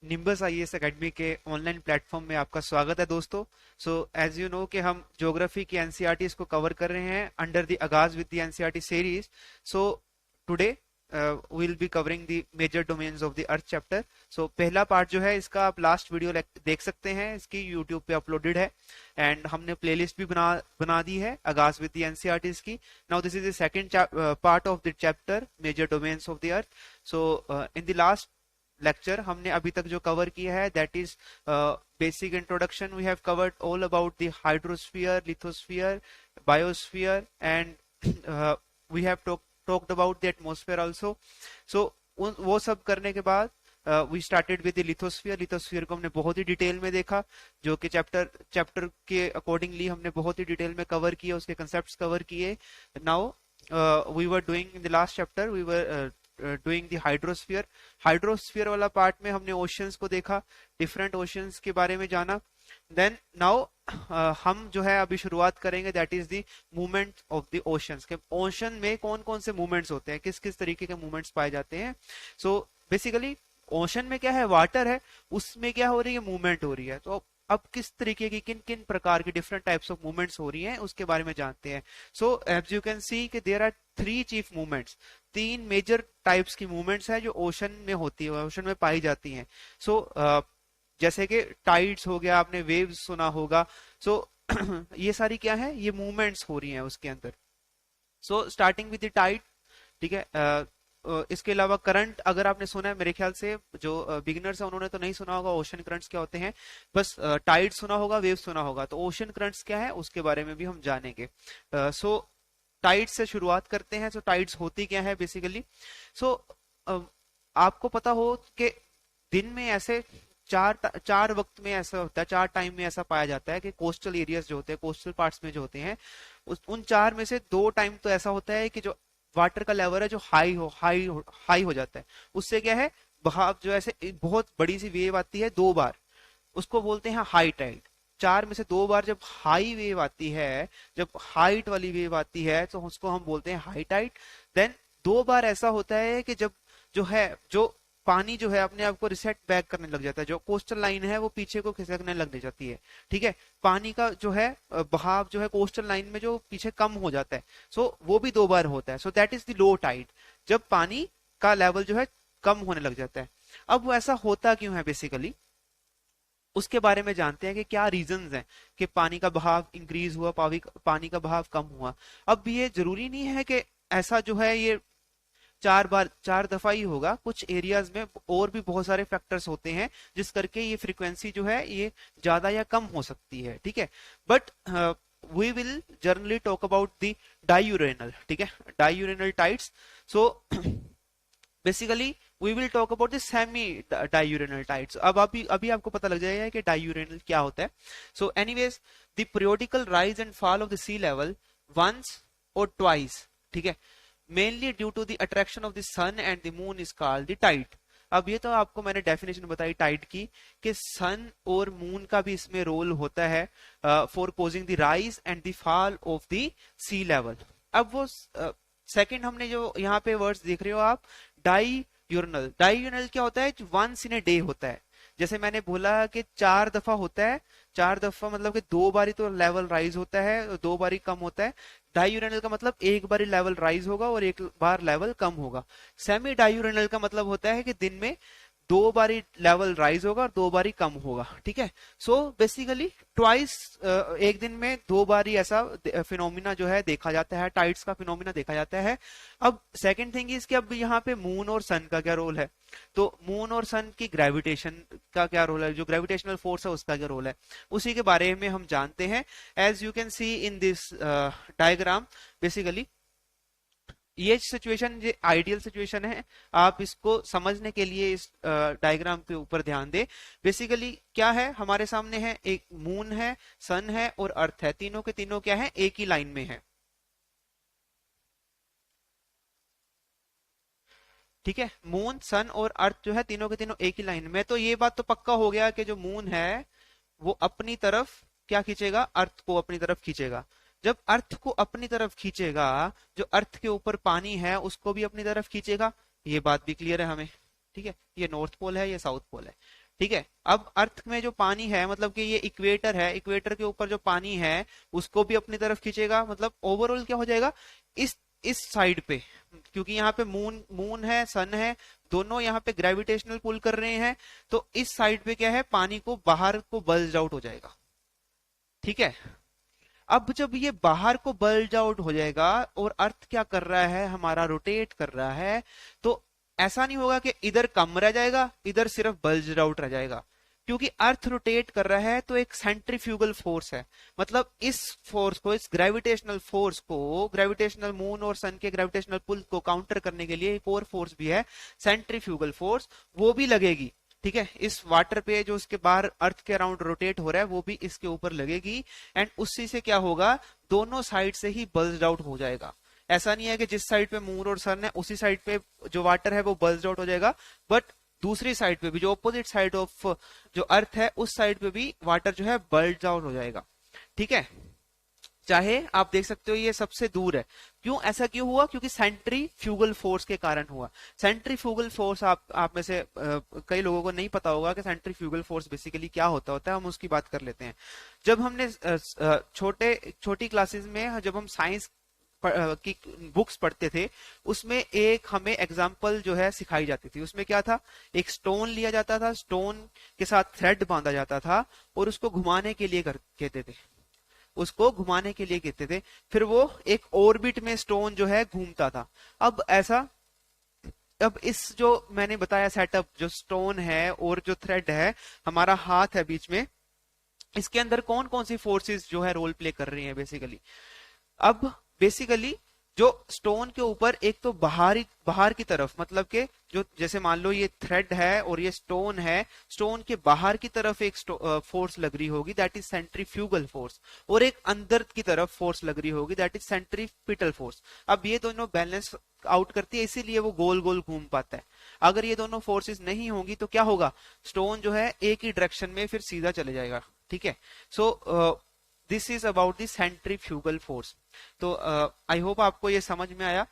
Nimbus IAS academy के online platform में आपका स्वागत है दोस्तों। सो एज यू नो कि हम ज्योग्राफी की एनसीईआरटीज को कवर कर रहे हैं under the Aagaz with the NCERT series. So today we will be covering the major domains of the earth chapter. So पहला पार्ट जो है इसका आप लास्ट वीडियो देख सकते हैं, इसकी यूट्यूब पे अपलोडेड है एंड हमने प्लेलिस्ट भी बना दी है आगाज विद द एनसीईआरटीज की। Now this is the second part of the chapter major domains of the earth. So in the last lecture हमने अभी तक जो कवर किया है that is basic introduction. We have covered all about the hydrosphere, lithosphere, biosphere and we have talked about the atmosphere also. So वो सब करने के बाद we started with the lithosphere. Lithosphere को हमने बहुत ही डिटेल में देखा, जो कि चैप्टर के अकॉर्डिंगली हमने बहुत ही डिटेल में कवर किया, उसके कंसेप्ट कवर किए। Now we were doing in the last chapter we were doing the hydrosphere. Hydrosphere वाला पार्ट में हमने ओशंस को देखा, डिफरेंट ओशंस के बारे में जाना। देन नाउ हम जो है अभी शुरुआत करेंगे that is the movement of the oceans के। ओशन में कौन कौन से मूवमेंट्स होते हैं, किस किस तरीके के मूवमेंट्स पाए जाते हैं। सो बेसिकली ओशन में क्या है, वाटर है, उसमें क्या हो रही है, मूवमेंट हो रही है। तो अब किस तरीके की किन किन प्रकार की डिफरेंट टाइप्स ऑफ मूवमेंट्स हो रही हैं उसके बारे में जानते हैं। So as you can see कि there are three chief movements, तीन मेजर टाइप्स की मूवमेंट्स है जो ओशन में होती है, ओशन में पाई जाती हैं। सो जैसे कि टाइड्स हो गया, आपने वेव्स सुना होगा। सो ये सारी क्या है, ये मूवमेंट्स हो रही हैं उसके अंदर। So starting with the tide, ठीक है। इसके अलावा करंट अगर आपने सुना है, मेरे ख्याल से जो बिगिनर्स है उन्होंने तो नहीं सुना होगा ओशन करंट्स क्या होते हैं, बस टाइड सुना होगा, वेव सुना होगा। तो ओशन करंट्स क्या है उसके बारे में भी हम जानेंगे। सो टाइड्स से शुरुआत करते हैं। सो टाइड्स होती क्या है बेसिकली। सो आपको पता हो कि दिन में ऐसे चार वक्त में ऐसा होता है, चार टाइम में ऐसा पाया जाता है कि कोस्टल एरियाज जो होते हैं, कोस्टल पार्ट्स में जो होते हैं, उन चार में से दो टाइम तो ऐसा होता है कि जो वाटर का लेवल है जो हाई हो जाता है। उससे क्या है, बहाव जो ऐसे एक बहुत बड़ी सी वेव आती है दो बार, उसको बोलते हैं हाई टाइड। चार में से दो बार जब हाई वेव आती है, जब हाइट वाली वेव आती है, तो उसको हम बोलते हैं हाई टाइड। देन दो बार ऐसा होता है कि जब जो पानी जो है अपने आप को रिसेट बैक करने लग जाता है, जो कोस्टल लाइन है वो पीछे को खिसकने लगने जाती है, ठीक है। पानी का जो है बहाव जो है कोस्टल लाइन में जो पीछे कम हो जाता है, सो वो भी दो बार होता है। So that is the low tide, जब पानी का लेवल जो है कम होने लग जाता है। अब वो ऐसा होता क्यों है बेसिकली, उसके बारे में जानते हैं कि क्या रीजंस हैं कि पानी का बहाव इंक्रीज हुआ, पानी का बहाव कम हुआ। अब ये जरूरी नहीं है कि ऐसा जो है ये चार दफा ही होगा, कुछ एरियाज में और भी बहुत सारे फैक्टर्स होते हैं जिस करके ये फ्रीक्वेंसी जो है ये ज्यादा या कम हो सकती है, ठीक है। But we will generally talk about the diurnal, ठीक है, diurnal tides. So basically we will talk about the semi diurnal tides. अब अभी आपको पता लग जाएगा कि डायूरेनल क्या होता है। So anyways, the periodical rise and fall of the sea level once or twice, ठीक है, mainly due to the attraction of the sun and the moon is called the tide. अब ये तो आपको मैंने डेफिनेशन बताई टाइड की कि सन और मून का भी इसमें रोल होता है for causing the rise and the fall of the sea level. अब वो सेकंड हमने जो यहाँ पे वर्ड्स देख रहे हो आप, डाईयूरनल। डाईयूरनल क्या होता है, वंस इन ए डे होता है। जैसे मैंने बोला कि चार दफा होता है, चार दफा मतलब कि दो बारी तो लेवल राइज होता है, दो बारी कम होता है। डायूरेनल का मतलब एक बारी लेवल राइज होगा और एक बार लेवल कम होगा। सेमी डायूरेनल का मतलब होता है कि दिन में दो बारी लेवल राइज होगा और दो बारी कम होगा, ठीक है। सो बेसिकली ट्वाइस, एक दिन में दो बारी ऐसा फिनोमिना जो है देखा जाता है, टाइड्स का फिनोमिना देखा जाता है। अब सेकंड थिंग इज कि अब यहाँ पे मून और सन का क्या रोल है। तो मून और सन की ग्रेविटेशन का क्या रोल है, जो ग्रेविटेशनल फोर्स है उसका क्या रोल है, उसी के बारे में हम जानते हैं। As you can see in this diagram, basically ये सिचुएशन ये आइडियल सिचुएशन है, आप इसको समझने के लिए इस डायग्राम के ऊपर ध्यान दें। बेसिकली क्या है, हमारे सामने है एक मून है, सन है और अर्थ है, तीनों के तीनों क्या है, एक ही लाइन में है, ठीक है। मून, सन और अर्थ जो है तीनों के तीनों एक ही लाइन में। तो ये बात तो पक्का हो गया कि जो मून है वो अपनी तरफ क्या खींचेगा, अर्थ को अपनी तरफ खींचेगा। जब अर्थ को अपनी तरफ खींचेगा, जो अर्थ के ऊपर पानी है उसको भी अपनी तरफ खींचेगा। ये बात भी क्लियर है हमें, ठीक है। ये नॉर्थ पोल है, ये साउथ पोल है। ठीक है। अब अर्थ में जो पानी है, मतलब कि ये इक्वेटर है, इक्वेटर के ऊपर जो पानी है उसको भी अपनी तरफ खींचेगा, मतलब ओवरऑल क्या हो जाएगा, इस साइड पे, क्योंकि यहाँ पे मून मून है, सन है, दोनों यहाँ पे ग्रेविटेशनल पुल कर रहे हैं, तो इस साइड पे क्या है, पानी को बाहर को बल्ज आउट हो जाएगा। ठीक है। अब जब ये बाहर को बल्ज आउट हो जाएगा और अर्थ क्या कर रहा है, हमारा रोटेट कर रहा है, तो ऐसा नहीं होगा कि इधर कम रह जाएगा, इधर सिर्फ बल्ज आउट रह जाएगा। क्योंकि अर्थ रोटेट कर रहा है तो एक सेंट्रीफ्यूगल फोर्स है, मतलब इस फोर्स को, इस ग्रेविटेशनल फोर्स को, ग्रेविटेशनल मून और सन के ग्रेविटेशनल पुल को काउंटर करने के लिए एक और फोर्स भी है, सेंट्रीफ्यूगल फोर्स, वो भी लगेगी। ठीक है। इस वाटर पे जो उसके बाहर अर्थ के अराउंड रोटेट हो रहा है वो भी इसके ऊपर लगेगी, एंड उसी से क्या होगा, दोनों साइड से ही बल्ज आउट हो जाएगा। ऐसा नहीं है कि जिस साइड पे मून और सन है उसी साइड पे जो वाटर है वो बल्ज आउट हो जाएगा, बट दूसरी साइड पे भी, जो ऑपोजिट साइड ऑफ जो अर्थ है उस साइड पे भी वाटर जो है बल्ज आउट हो जाएगा। ठीक है। चाहे आप देख सकते हो ये सबसे दूर है। क्यों ऐसा क्यों हुआ, क्योंकि सेंट्रीफ्यूगल फोर्स के कारण हुआ। सेंट्रीफ्यूगल फोर्स आप में से कई लोगों को नहीं पता होगा कि सेंट्रीफ्यूगल फोर्स बेसिकली क्या होता है, हम उसकी बात कर लेते हैं। जब हमने छोटी क्लासेस में जब हम साइंस की बुक्स पढ़ते थे, उसमें एक हमें एग्जांपल जो है सिखाई जाती थी। उसमें क्या था, एक स्टोन लिया जाता था, स्टोन के साथ थ्रेड बांधा जाता था और उसको घुमाने के लिए कहते थे, उसको घुमाने के लिए कहते थे, फिर वो एक ऑर्बिट में स्टोन जो है घूमता था। अब ऐसा, अब इस जो मैंने बताया सेटअप, जो स्टोन है और जो थ्रेड है, हमारा हाथ है बीच में, इसके अंदर कौन कौन सी फोर्सेस जो है रोल प्ले कर रही हैं बेसिकली। अब बेसिकली जो स्टोन के ऊपर एक तो बाहर की तरफ, मतलब के जो, जैसे मान लो ये थ्रेड है और ये स्टोन है, स्टोन के बाहर की तरफ एक फोर्स लग रही होगी, दैट इज सेंट्रीफ्यूगल फोर्स, और एक अंदर की तरफ फोर्स लग रही होगी, दैट इज सेंट्रीपिटल फोर्स। अब ये दोनों बैलेंस आउट करती है, इसीलिए वो गोल गोल घूम पाता है। अगर ये दोनों फोर्सेस नहीं होंगी तो क्या होगा, स्टोन जो है एक ही डायरेक्शन में फिर सीधा चले जाएगा। ठीक है। So this is about the centrifugal force. तो आई होप आपको ये समझ में आया।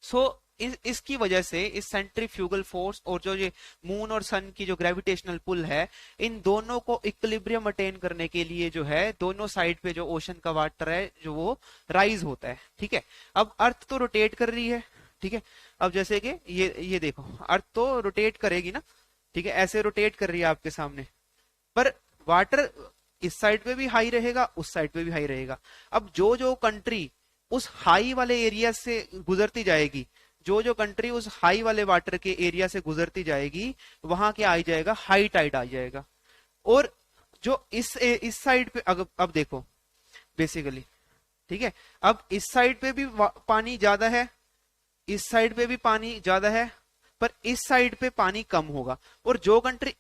सो इसकी वजह से इस सेंट्रीफ्यूगल फोर्स और जो ये मून और सन की जो ग्रेविटेशनल पुल है, इन दोनों को इक्विलिब्रियम अटेन करने के लिए जो है, दोनों साइड पे जो ओशन का वाटर है जो वो राइज होता है। ठीक है। अब अर्थ तो रोटेट कर रही है। ठीक है। अब जैसे कि ये देखो, अर्थ तो रोटेट करेगी ना, ठीक है, ऐसे रोटेट कर रही है आपके सामने, पर वाटर इस साइड पे भी हाई रहेगा, उस साइड पे भी हाई रहेगा। अब जो जो कंट्री उस हाई वाले एरिया से गुजरती जाएगी, जो जो कंट्री उस हाई वाले वाटर के एरिया से गुजरती जाएगी, वहां क्या आ जाएगा, हाई टाइड आ जाएगा। और जो इस साइड पे, अब देखो बेसिकली, ठीक है, अब इस साइड पे भी पानी ज्यादा है, इस साइड पे भी पानी ज्यादा है, पर इस साइड पे पानी कम होगा। और जो कंट्री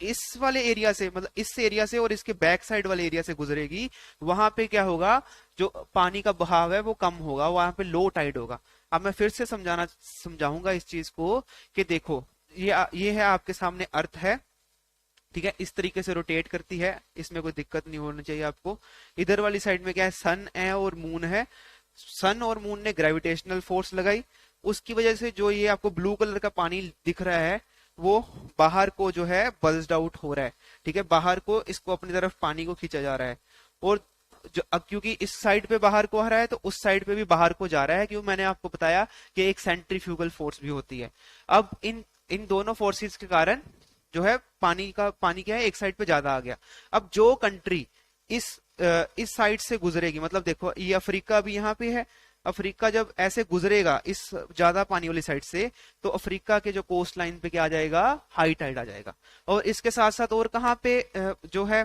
इस वाले एरिया से, मतलब इस एरिया से और इसके बैक साइड वाले एरिया से गुजरेगी, वहां पे क्या होगा, जो पानी का बहाव है वो कम होगा, वहां पे लो टाइड होगा। अब मैं फिर से समझाऊंगा इस चीज को कि देखो, ये है आपके सामने अर्थ है, ठीक है, इस तरीके से रोटेट करती है, इसमें कोई दिक्कत नहीं होनी चाहिए आपको। इधर वाली साइड में क्या है, सन है और मून है। सन और मून ने ग्रेविटेशनल फोर्स लगाई, उसकी वजह से जो ये आपको ब्लू कलर का पानी दिख रहा है वो बाहर को जो है बल्ज्ड आउट हो रहा है। ठीक है, बाहर को इसको अपनी तरफ पानी को खींचा जा रहा है। और जो अब क्योंकि इस साइड पे बाहर को आ रहा है तो उस साइड पे भी बाहर को जा रहा है, क्यों, मैंने आपको बताया कि एक सेंट्रीफ्यूगल फोर्स भी होती है। अब इन दोनों फोर्सेस के कारण जो है पानी क्या है, एक साइड पे ज्यादा आ गया। अब जो कंट्री इस साइड से गुजरेगी, मतलब देखो ये अफ्रीका भी यहाँ पे है, अफ्रीका जब ऐसे गुजरेगा इस ज्यादा पानी वाली साइड से, तो अफ्रीका के जो कोस्ट लाइन पे क्या आ जाएगा, हाई टाइड आ जाएगा। और इसके साथ साथ और कहाँ पे जो है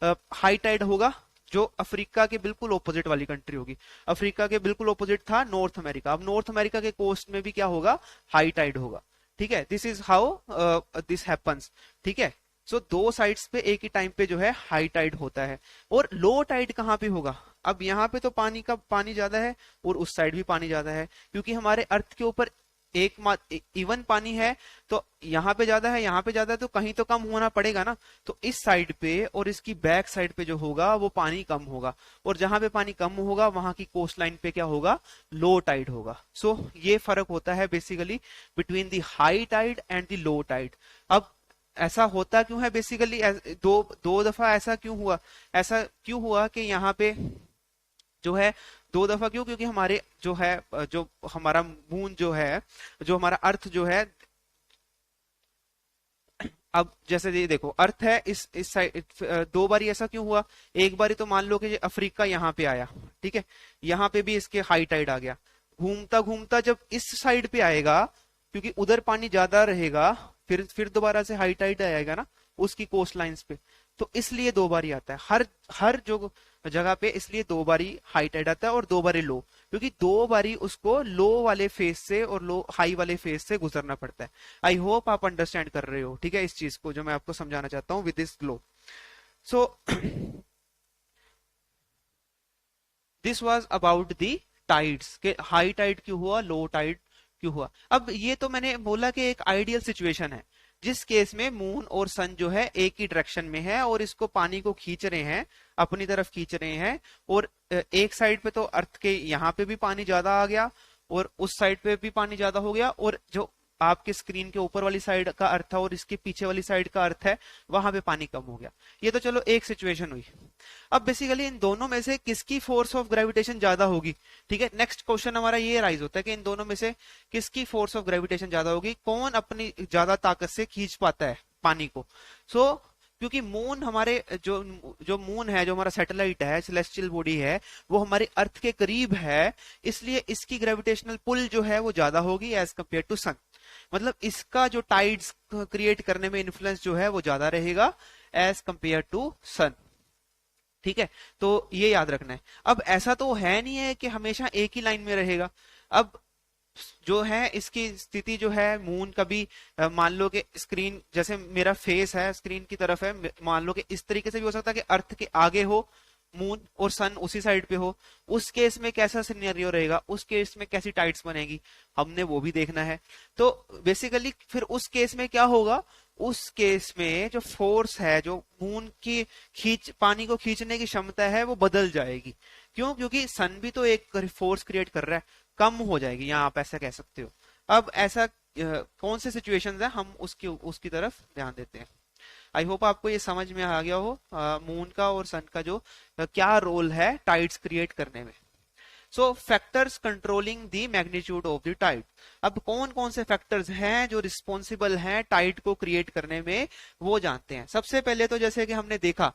हाई टाइड होगा, जो अफ्रीका के बिल्कुल ऑपोजिट वाली कंट्री होगी। अफ्रीका के बिल्कुल ऑपोजिट था नॉर्थ अमेरिका, अब नॉर्थ अमेरिका के कोस्ट में भी क्या होगा, हाई टाइड होगा। ठीक है, this is how this happens. ठीक है। सो दो साइड्स पे एक ही टाइम पे जो है हाई टाइड होता है। और लो टाइड कहाँ पे होगा, अब यहाँ पे तो पानी ज्यादा है और उस साइड भी पानी ज्यादा है, क्योंकि हमारे अर्थ के ऊपर इवन पानी है, तो यहाँ पे ज्यादा है, यहाँ पे ज्यादा है, तो कहीं तो कम होना पड़ेगा ना। तो इस साइड पे और इसकी बैक साइड पे जो होगा वो पानी कम होगा, और जहां पे पानी कम होगा वहां की कोस्ट लाइन पे क्या होगा, लो टाइड होगा। ये फर्क होता है basically between the high tide and the low tide. अब ऐसा होता क्यों है बेसिकली, दो दो दफा ऐसा क्यों हुआ? ऐसा क्यों हुआ कि यहाँ पे जो है दो दफा क्यों? क्योंकि हमारे जो है जो हमारा मून जो है, जो हमारा अर्थ जो है, अब जैसे ये देखो अर्थ है इस साइड, दो बारी ऐसा क्यों हुआ? एक बारी तो मान लो कि ये अफ्रीका यहाँ पे आया, ठीक है, यहाँ पे भी इसके हाई टाइड आ गया, घूमता घूमता जब इस साइड पे आएगा, क्योंकि उधर पानी ज्यादा रहेगा, फिर दोबारा से हाई टाइड आएगा ना उसकी कोस्ट लाइंस पे, तो इसलिए दो बारी आता है हर हर जो जगह पे, इसलिए दो बारी हाई टाइड आता है और दो बारी लो, क्योंकि दो बारी उसको लो वाले फेज से और लो हाई वाले फेज से गुजरना पड़ता है। आई होप आप अंडरस्टैंड कर रहे हो, ठीक है, इस चीज को जो मैं आपको समझाना चाहता हूँ with this glow. So this was about the tides के हाई टाइड क्यों हुआ, लो टाइड क्यों हुआ। अब ये तो मैंने बोला कि एक आइडियल सिचुएशन है जिस केस में मून और सन जो है एक ही डायरेक्शन में है और इसको पानी को खींच रहे हैं, अपनी तरफ खींच रहे हैं, और एक साइड पे तो अर्थ के यहाँ पे भी पानी ज्यादा आ गया और उस साइड पे भी पानी ज्यादा हो गया, और जो आपके स्क्रीन के ऊपर वाली साइड का अर्थ है और इसके पीछे वाली साइड का अर्थ है, वहां पे पानी कम हो गया। ये तो चलो एक सिचुएशन हुई। अब बेसिकली इन दोनों में से किसकी फोर्स ऑफ ग्रेविटेशन ज्यादा होगी? ठीक है, नेक्स्ट क्वेश्चन हमारा ये राइज होता है कि इन दोनों में से किसकी फोर्स ऑफ ग्रेविटेशन ज्यादा होगी, कौन अपनी ज्यादा ताकत से खींच पाता है पानी को। क्योंकि मून हमारे जो जो मून है, जो हमारा सैटेलाइट है, सेलेस्टियल बॉडी है, वो हमारे अर्थ के करीब है, इसलिए इसकी ग्रेविटेशनल पुल जो है वो ज्यादा होगी एज कंपेयर टू सन। मतलब इसका जो टाइड्स क्रिएट करने में इन्फ्लुएंस जो है वो ज्यादा रहेगा एज कंपेयर टू सन। ठीक है, तो ये याद रखना है। अब ऐसा तो है नहीं है कि हमेशा एक ही लाइन में रहेगा। अब जो है इसकी स्थिति जो है, मून कभी मान लो कि स्क्रीन जैसे मेरा फेस है स्क्रीन की तरफ है, मान लो कि इस तरीके से भी हो सकता है कि अर्थ के आगे हो मून और सन उसी साइड पे हो। उस केस में कैसा सिनेरियो रहेगा, उस केस में कैसी टाइड्स बनेगी, हमने वो भी देखना है। तो बेसिकली फिर उस केस में क्या होगा, उस केस में जो फोर्स है, जो मून की पानी को खींचने की क्षमता है, वो बदल जाएगी। क्यों? क्योंकि सन भी तो एक फोर्स क्रिएट कर रहा है, कम हो जाएगी, यहाँ आप ऐसा कह सकते हो। अब ऐसा कौन से सिचुएशंस है, हम उसकी उसकी तरफ ध्यान देते हैं। आई होप आपको ये समझ में आ गया हो मून का और सन का जो क्या रोल है टाइड्स क्रिएट करने में। So factors controlling the magnitude of the tide. अब कौन कौन से फैक्टर्स हैं जो रिस्पॉन्सिबल हैं टाइड को क्रिएट करने में, वो जानते हैं। सबसे पहले तो जैसे कि हमने देखा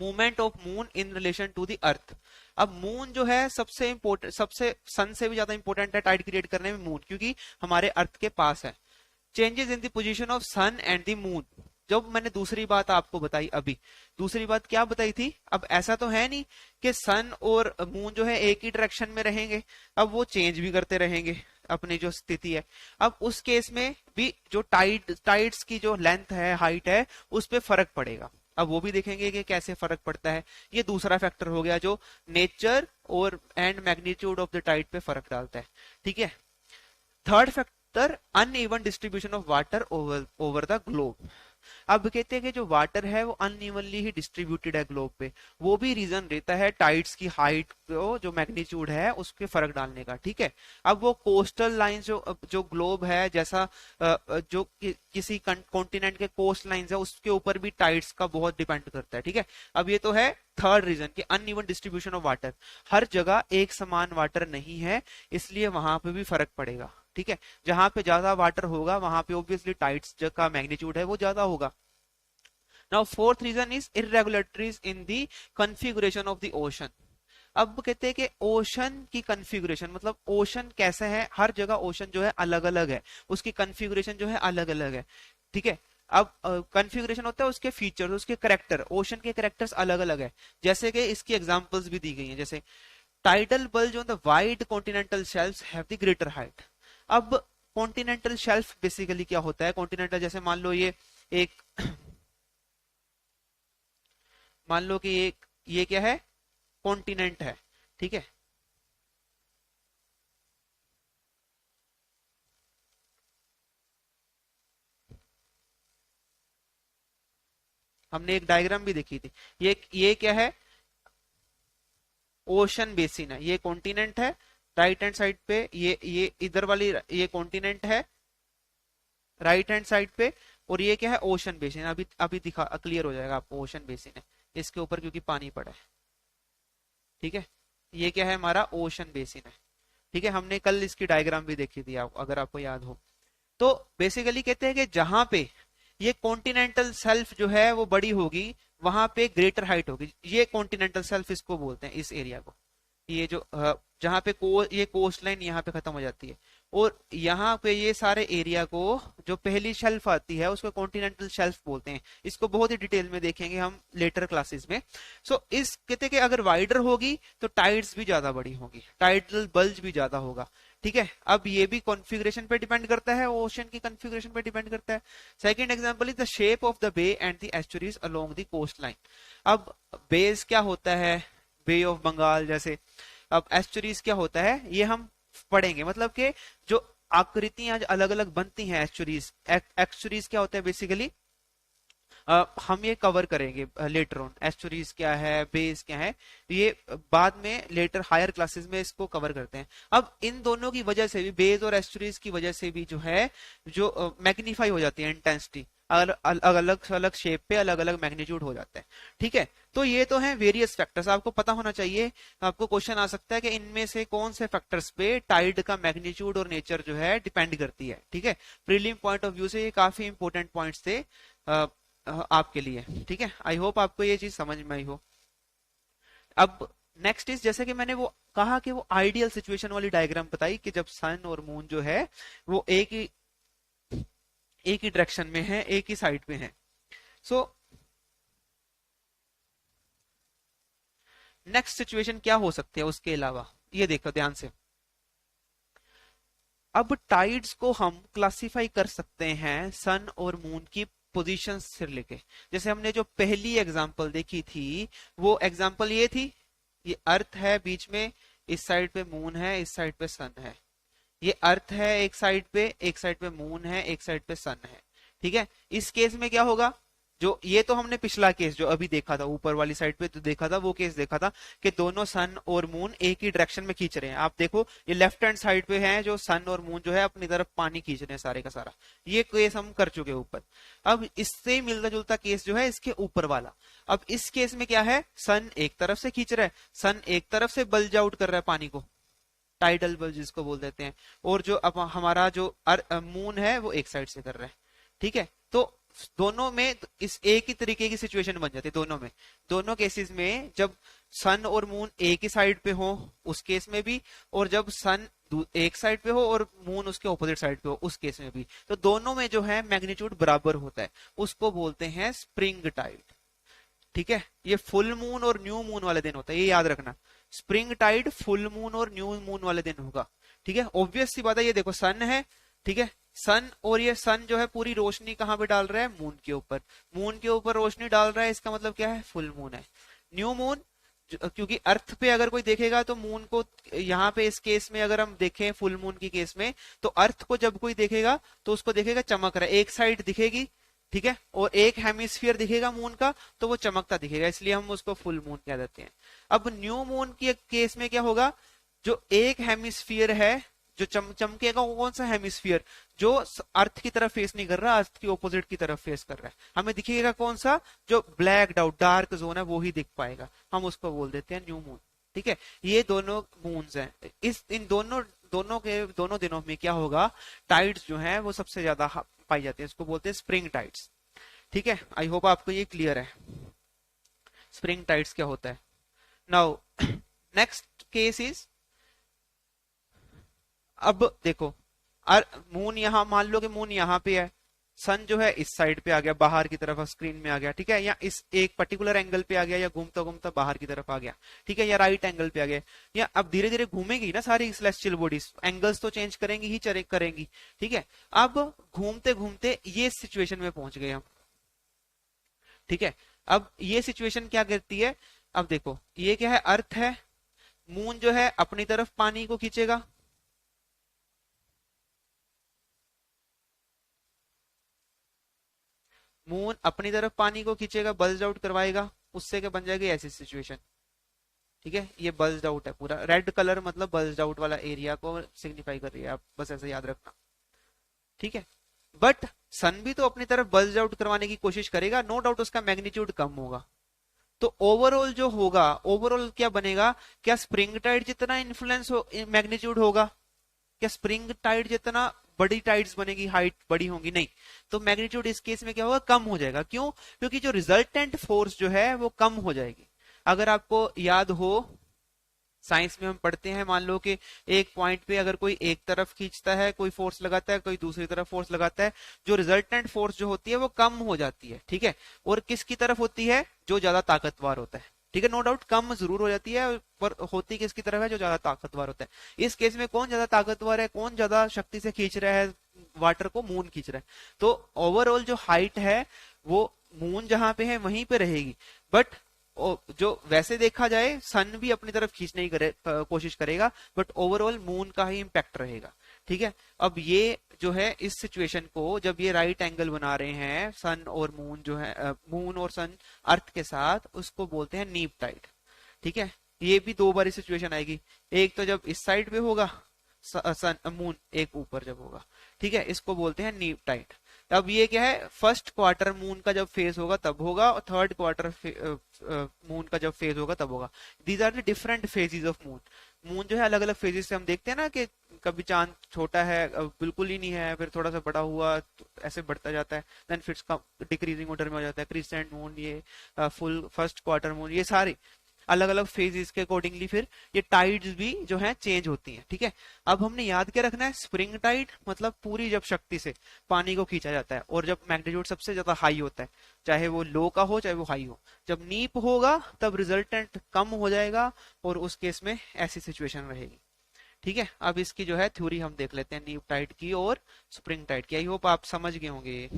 movement of moon in relation to the earth. अब मून जो है सबसे इंपॉर्टेंट, सबसे सन से भी ज्यादा इंपॉर्टेंट है टाइड क्रिएट करने में मून, क्योंकि हमारे अर्थ के पास है। Changes in the position of sun and the moon, जब मैंने दूसरी बात आपको बताई, अभी दूसरी बात क्या बताई थी, अब ऐसा तो है नहीं कि सन और मून जो है एक ही डायरेक्शन में रहेंगे, अब वो चेंज भी करते रहेंगे अपनी जो स्थिति है। अब उस केस में भी जो टाइड्स की जो लेंथ है, हाइट है, उस पर फर्क पड़ेगा। अब वो भी देखेंगे कि कैसे फर्क पड़ता है। ये दूसरा फैक्टर हो गया जो नेचर और and magnitude of the tide पे फर्क डालता है। ठीक है, third factor uneven distribution of water over the globe. अब कहते हैं कि जो वाटर है वो अनइवनली ही डिस्ट्रीब्यूटेड है ग्लोब पे, वो भी रीजन रहता है टाइड्स की हाइट को, जो मैग्नीट्यूड है उसके फर्क डालने का। ठीक है, अब वो कोस्टल लाइन जो जो ग्लोब है, जैसा जो किसी कॉन्टिनेंट के कोस्ट लाइंस है, उसके ऊपर भी टाइड्स का बहुत डिपेंड करता है। ठीक है, अब ये तो है थर्ड रीजन कि अनइवन डिस्ट्रीब्यूशन ऑफ वाटर, हर जगह एक समान वाटर नहीं है, इसलिए वहां पे भी फर्क पड़ेगा। ठीक है, जहां पे ज्यादा वाटर होगा वहां पे ऑब्वियसली टाइड्स का मैग्नीट्यूड है वो ज्यादा होगा। Now fourth reason is irregularities in the configuration of the ocean. अब कहते हैं कि ओशन की कॉन्फ़िगरेशन, मतलब ओशन कैसा है, हर जगह ओशन जो है अलग अलग है, उसकी कॉन्फ़िगरेशन जो है अलग अलग है। ठीक है, अब कॉन्फ़िगरेशन होता है उसके फीचर्स, उसके करेक्टर, ओशन के करेक्टर्स अलग अलग है। जैसे कि इसकी एग्जांपल्स भी दी गई हैं, जैसे tidal bulge on the wide continental shelfs have the greater height. अब कॉन्टिनेंटल शेल्फ बेसिकली क्या होता है, कॉन्टिनेंटल जैसे मान लो ये एक मान लो कि ये क्या है, कॉन्टिनेंट है। ठीक है, हमने एक डायग्राम भी देखी थी। ये क्या है, ओशन बेसिन है, ये कॉन्टिनेंट है। राइट हैंड साइड पे ये इधर वाली ये कॉन्टिनेंट है राइट हैंड साइड पे, और ये क्या है, ओशन बेसिन। अभी अभी दिखा क्लियर हो जाएगा आपको, ओशन बेसिन है इसके ऊपर क्योंकि पानी पड़ा है। ठीक है, ये क्या है, हमारा ओशन बेसिन है। ठीक है, हमने कल इसकी डायग्राम भी देखी थी, अगर आपको याद हो। तो बेसिकली कहते हैं कि जहां पे ये कॉन्टिनेंटल शेल्फ जो है वो बड़ी होगी, वहां पे ग्रेटर हाइट होगी। ये कॉन्टिनेंटल शेल्फ इसको बोलते हैं, इस एरिया को। ये जो जहां पे ये कोस्ट लाइन यहाँ पे खत्म हो जाती है, और यहाँ पे ये सारे एरिया को, जो पहली शेल्फ आती है उसको कॉन्टिनेंटल शेल्फ बोलते हैं। इसको बहुत ही डिटेल में देखेंगे हम लेटर क्लासेस में। सो इस कहते हैं कि अगर वाइडर होगी तो टाइड्स भी ज्यादा बड़ी होगी, टाइडल बल्ज भी ज्यादा होगा। ठीक है, अब ये भी कॉन्फ़िगरेशन पे डिपेंड करता है, ओशन की कॉन्फ़िगरेशन पे डिपेंड करता है। Second example is the shape of the bay and the estuaries along the coast line. अब बेस क्या होता है, बे ऑफ बंगाल जैसे। अब एस्चुरीज क्या होता है, ये हम पढ़ेंगे। मतलब कि जो आकृतियां अलग अलग बनती हैं एस्चुरीज, एस्चुरीज क्या होता है बेसिकली, हम ये कवर करेंगे लेटर ऑन, एस्चुरीज क्या है, बेस क्या है, ये बाद में लेटर हायर क्लासेस में इसको कवर करते हैं। अब इन दोनों की वजह से भी, बेस और एस्चुरीज की वजह से भी जो है, जो मैग्नीफाई हो जाती है इंटेंसिटी, अलग अलग अलग शेप पे अलग अलग मैग्नीट्यूड हो जाता है। ठीक है, तो ये तो है वेरियस फैक्टर्स, आपको पता होना चाहिए। आपको क्वेश्चन आ सकता है कि इनमें से कौन से फैक्टर्स पे टाइड का मैग्नीट्यूड और नेचर जो है डिपेंड करती है। ठीक है, प्रीलिम पॉइंट ऑफ व्यू से ये काफी इंपॉर्टेंट पॉइंट्स थे आपके लिए। ठीक है, आई होप आपको ये चीज समझ में आई हो। अब नेक्स्ट इज, जैसे कि मैंने वो कहा कि वो आइडियल सिचुएशन वाली डायग्राम बताई कि जब सन और मून जो है वो एक ही डायरेक्शन में है, एक ही साइड पे है। सो नेक्स्ट सिचुएशन क्या हो सकती है उसके अलावा, ये देखो ध्यान से। अब टाइड्स को हम क्लासिफाई कर सकते हैं सन और मून की पोजीशन से लेके। जैसे हमने जो पहली एग्जांपल देखी थी, वो एग्जांपल ये थी, ये अर्थ है बीच में, इस साइड पे मून है, इस साइड पे सन है। ये अर्थ है एक साइड पे मून है, एक साइड पे सन है। ठीक है, इस केस में क्या होगा, जो ये तो हमने पिछला केस जो अभी देखा था, ऊपर वाली साइड पे तो देखा था, वो केस देखा था कि दोनों सन और मून एक ही डायरेक्शन में खींच रहे हैं। आप देखो ये लेफ्ट हैंड साइड पे है, जो सन और मून जो है अपनी तरफ पानी खींच रहे हैं सारे का सारा। ये केस हम कर चुके ऊपर। अब इससे मिलता जुलता केस जो है इसके ऊपर वाला। अब इस केस में क्या है, सन एक तरफ से खींच रहा है, सन एक तरफ से बल्ज आउट कर रहा है पानी को, टाइडल बल्ज जिसको बोल देते हैं, और जो अब हमारा जो मून है वो एक साइड से कर रहा है। ठीक है, तो दोनों में इस एक ही तरीके की सिचुएशन बन जाती है। दोनों में, दोनों केसेस में जब सन और मून एक ही साइड पे हो उस केस में भी, और जब सन एक साइड पे हो और मून उसके ऑपोजिट साइड पे हो उस केस में भी, तो दोनों में जो है मैग्नीट्यूड बराबर होता है। उसको बोलते हैं स्प्रिंग टाइड। ठीक है, ये फुल मून और न्यू मून वाले दिन होता है, ये याद रखना। स्प्रिंग टाइड फुल मून और न्यू मून वाले दिन होगा। ठीक है, ऑब्वियस सी बात है, ये देखो सन है। ठीक है, सन, और ये सन जो है पूरी रोशनी कहां पे डाल रहा है, मून के ऊपर। मून के ऊपर रोशनी डाल रहा है, इसका मतलब क्या है, फुल मून है। न्यू मून, क्योंकि अर्थ पे अगर कोई देखेगा तो मून को, यहाँ पे इस केस में अगर हम देखें फुल मून की केस में, तो अर्थ को जब कोई देखेगा तो उसको देखेगा चमक रहा है, एक साइड दिखेगी। ठीक है, और एक हेमिस्फीयर दिखेगा मून का, तो वो चमकता दिखेगा, इसलिए हम उसको फुल मून कह देते हैं। अब न्यू मून की केस में क्या होगा, जो एक हेमिस्फीयर है जो चमकेगा, वो कौन सा हेमिस्फीयर, जो अर्थ की तरफ फेस नहीं कर रहा, अर्थ की ऑपोजिट की तरफ फेस कर रहा है। हमें दिखेगा कौन सा, जो ब्लैक आउट डार्क जोन है वो ही दिख पाएगा, हम उसको बोल देते हैं न्यू मून। ठीक है, ये दोनों मून्स हैं। इन दोनों दिनों में क्या होगा, टाइड्स जो है वो सबसे ज्यादा पाई जाती है, इसको बोलते हैं स्प्रिंग टाइड्स। ठीक है, आई होप आपको ये क्लियर है स्प्रिंग टाइड्स क्या होता है। नाउ नेक्स्ट केस इज, अब देखो मून यहाँ, मान लो कि मून यहाँ पे है, सन जो है इस साइड पे आ गया, बाहर की तरफ स्क्रीन में आ गया। ठीक है, या इस एक पर्टिकुलर एंगल पे आ गया, या घूमता घूमता बाहर की तरफ आ गया। ठीक है, या राइट एंगल पे आ गया, या अब धीरे धीरे घूमेगी ना सारी सेलेस्टियल बॉडीज, एंगल्स तो चेंज करेंगी ही करेंगी। ठीक है, अब घूमते घूमते ये सिचुएशन में पहुंच गए हम। ठीक है, अब ये सिचुएशन क्या करती है, अब देखो ये क्या है, अर्थ है, मून जो है अपनी तरफ पानी को खींचेगा, मून अपनी तरफ पानी को खींचेगा, बल्ज आउट करवाएगा, उससे क्या बन जाएगी ऐसी सिचुएशन। ठीक है, ये बल्ज आउट है पूरा, रेड कलर मतलब बल्ज आउट वाला एरिया को सिग्निफाई कर रही है, आप बस ऐसे याद रखना। ठीक है, बट सन भी तो अपनी तरफ बल्ज आउट करवाने की कोशिश करेगा, नो डाउट उसका मैग्नीट्यूड कम होगा। तो ओवरऑल जो होगा, ओवरऑल क्या बनेगा, क्या स्प्रिंग टाइड जितना इन्फ्लुएंस हो मैग्नीट्यूड होगा, क्या स्प्रिंग टाइड जितना बड़ी टाइड्स बनेगी, हाइट बड़ी होंगी, नहीं। तो मैग्नीट्यूड इस केस में क्या होगा, कम हो जाएगा। क्यों? क्योंकि जो रिजल्टेंट फोर्स जो है वो कम हो जाएगी। अगर आपको याद हो, साइंस में हम पढ़ते हैं, मान लो कि एक पॉइंट पे अगर कोई एक तरफ खींचता है, कोई फोर्स लगाता है, कोई दूसरी तरफ फोर्स लगाता है, जो रिजल्टेंट फोर्स जो होती है वो कम हो जाती है, ठीक है। और किसकी तरफ होती है? जो ज्यादा ताकतवर होता है, ठीक है। नो डाउट कम जरूर हो जाती है, पर होती किसकी तरफ है? जो ज्यादा ताकतवर होता है। इस केस में कौन ज्यादा ताकतवर है, कौन ज्यादा शक्ति से खींच रहा है वाटर को? मून खींच रहा है। तो ओवरऑल जो हाइट है वो मून जहां पे है वहीं पे रहेगी। बट जो वैसे देखा जाए, सन भी अपनी तरफ खींचने की कोशिश करेगा, बट ओवरऑल मून का ही इंपैक्ट रहेगा, ठीक है। अब ये जो है, इस सिचुएशन को जब ये राइट एंगल बना रहे हैं सन और मून जो है, मून और सन अर्थ के साथ, उसको बोलते हैं नीप टाइड, ठीक है। ये भी दो बारी सिचुएशन आएगी, एक तो जब इस साइड पे होगा सन मून, एक ऊपर जब होगा, ठीक है। इसको बोलते हैं नीप टाइड। अब ये क्या है, फर्स्ट क्वार्टर मून का जब फेज होगा तब होगा, और थर्ड क्वार्टर मून का जब फेज होगा तब होगा। These are the different phases of moon. Moon जो है अलग अलग फेजेस से हम देखते हैं ना, कि कभी चांद छोटा है, बिल्कुल ही नहीं है, फिर थोड़ा सा बड़ा हुआ, तो ऐसे बढ़ता जाता है, देन फिर डिक्रीजिंग ऑर्डर में हो जाता है, क्रिसेंट मून, ये फुल फर्स्ट क्वार्टर मून, ये सारी अलग अलग फेजेस के अकॉर्डिंगली फिर ये टाइड्स भी जो है चेंज होती हैं, ठीक है। अब हमने याद क्या रखना है, स्प्रिंग टाइड मतलब पूरी जब शक्ति से पानी को खींचा जाता है, और जब मैग्नीट्यूड सबसे ज्यादा हाई होता है, चाहे वो लो का हो चाहे वो हाई हो। जब नीप होगा तब रिजल्टेंट कम हो जाएगा, और उस केस में ऐसी सिचुएशन रहेगी, ठीक है। अब इसकी जो है थ्योरी हम देख लेते हैं, नीप टाइड की और स्प्रिंग टाइड की। आई होप आप समझ गए होंगे।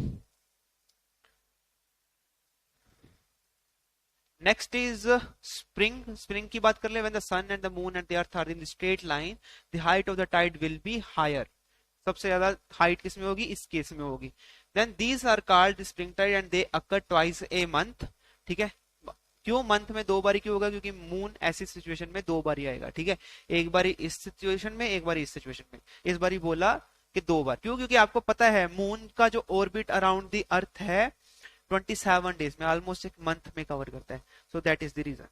Next is spring. स्प्रिंग की बात कर ले, when the sun and the moon and the earth are in the straight line, the height of the tide will be higher. सबसे ज्यादा हाइट किस में होगी? इस केस में होगी। Then these are called spring tide and they occur twice a month, ठीक है। क्यों मंथ में दो बारी क्यों होगा? क्योंकि मून ऐसी सिचुएशन में दो बारी आएगा, ठीक है। एक बारी इस सिचुएशन में, एक बारी इस सिचुएशन में। इस बारी बोला कि दो बार, क्यों? क्योंकि आपको पता है मून का जो ऑर्बिट अराउंड द अर्थ है 27 डेज में, ऑलमोस्ट एक मंथ में कवर करता है। So that is the reason.